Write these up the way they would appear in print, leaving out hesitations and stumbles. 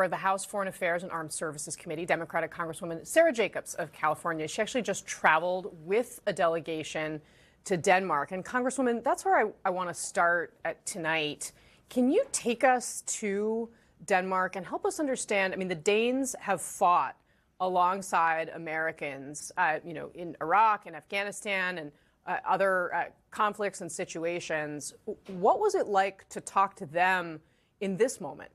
member of the House Foreign Affairs and Armed Services Committee, Democratic Congresswoman Sara Jacobs of California. She actually just traveled with a delegation to Denmark. And Congresswoman, that's where I want to start tonight. Can you take us to Denmark and help us understand? I mean, the Danes have fought alongside Americans, in Iraq and Afghanistan and other conflicts and situations. What was it like to talk to them in this moment?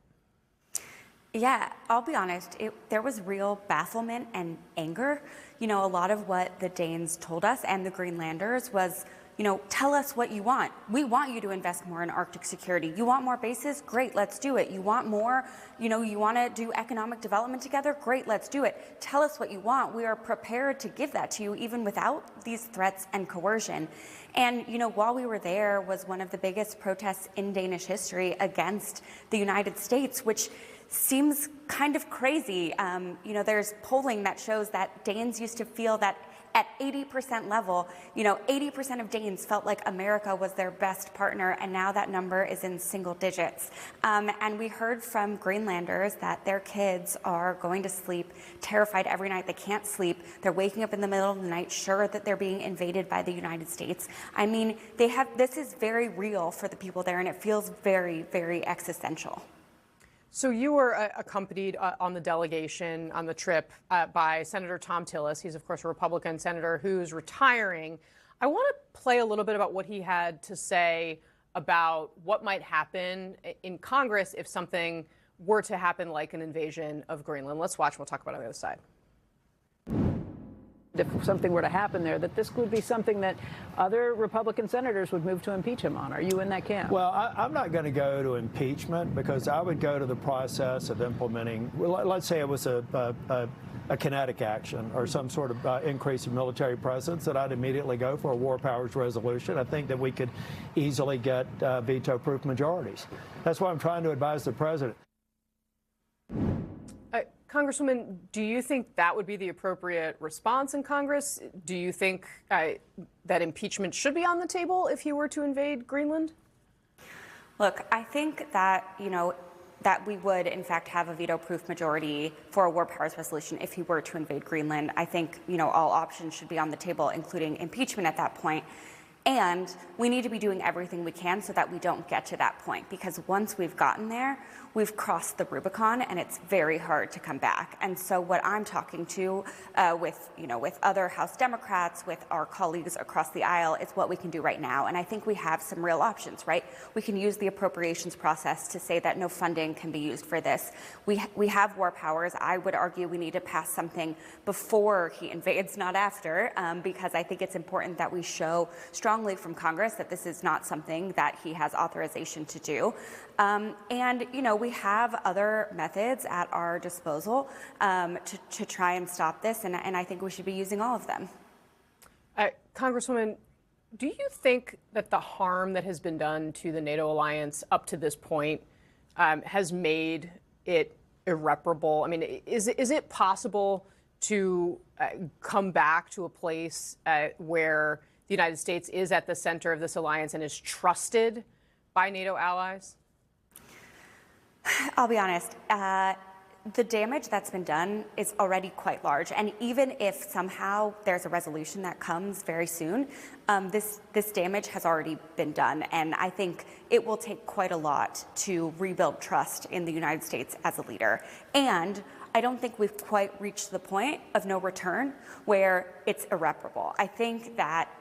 Yeah, I'll be honest, there was real bafflement and anger. A lot of what the Danes told us and the Greenlanders was, tell us what you want. We want you to invest more in Arctic security. You want more bases? Great, let's do it. You want more, you want to do economic development together? Great, let's do it. Tell us what you want. We are prepared to give that to you even without these threats and coercion. And, while we were there was one of the biggest protests in Danish history against the United States, which seems kind of crazy. There's polling that shows that Danes used to feel that at 80% level, 80% of Danes felt like America was their best partner, and now that number is in single digits. And we heard from Greenlanders that their kids are going to sleep terrified every night. They can't sleep. They're waking up in the middle of the night, sure that they're being invaded by the United States. I mean, this is very real for the people there, and it feels very, very existential. So you were accompanied on the delegation, on the trip, by Senator Thom Tillis. He's, of course, a Republican senator who's retiring. I want to play a little bit about what he had to say about what might happen in Congress if something were to happen like an invasion of Greenland. Let's watch. We'll talk about it on the other side. If something were to happen there, that this would be something that other Republican senators would move to impeach him on. Are you in that camp? Well, I'm not going to go to impeachment because I would go to the process of implementing, let's say it was a kinetic action or some sort of increase in military presence, that I'd immediately go for a war powers resolution. I think that we could easily get veto-proof majorities. That's why I'm trying to advise the president. Congresswoman, do you think that would be the appropriate response in Congress? Do you think that impeachment should be on the table if he were to invade Greenland? Look, I think that, that we would, in fact, have a veto-proof majority for a war powers resolution if he were to invade Greenland. I think, all options should be on the table, including impeachment at that point. And we need to be doing everything we can so that we don't get to that point, because once we've gotten there, we've crossed the Rubicon and it's very hard to come back. And so what I'm talking to with other House Democrats, with our colleagues across the aisle, is what we can do right now. And I think we have some real options, right? We can use the appropriations process to say that no funding can be used for this. We have war powers. I would argue we need to pass something before he invades, not after, because I think it's important that we show strongly from Congress that this is not something that he has authorization to do. And, we have other methods at our disposal to try and stop this, and I think we should be using all of them. Congresswoman, do you think that the harm that has been done to the NATO alliance up to this point has made it irreparable? I mean, is it possible to come back to a place where the United States is at the center of this alliance and is trusted by NATO allies? I'll be honest. The damage that's been done is already quite large. And even if somehow there's a resolution that comes very soon, this damage has already been done. And I think it will take quite a lot to rebuild trust in the United States as a leader. And I don't think we've quite reached the point of no return where it's irreparable. I think that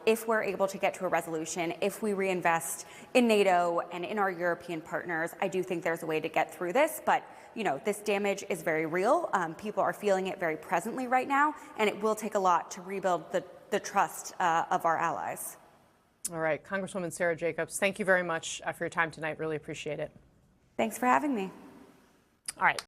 if we're able to get to a resolution, if we reinvest in NATO and in our European partners, I do think there's a way to get through this. But, this damage is very real. People are feeling it very presently right now, and it will take a lot to rebuild the trust of our allies. All right. Congresswoman Sara Jacobs, thank you very much for your time tonight. Really appreciate it. Thanks for having me. All right.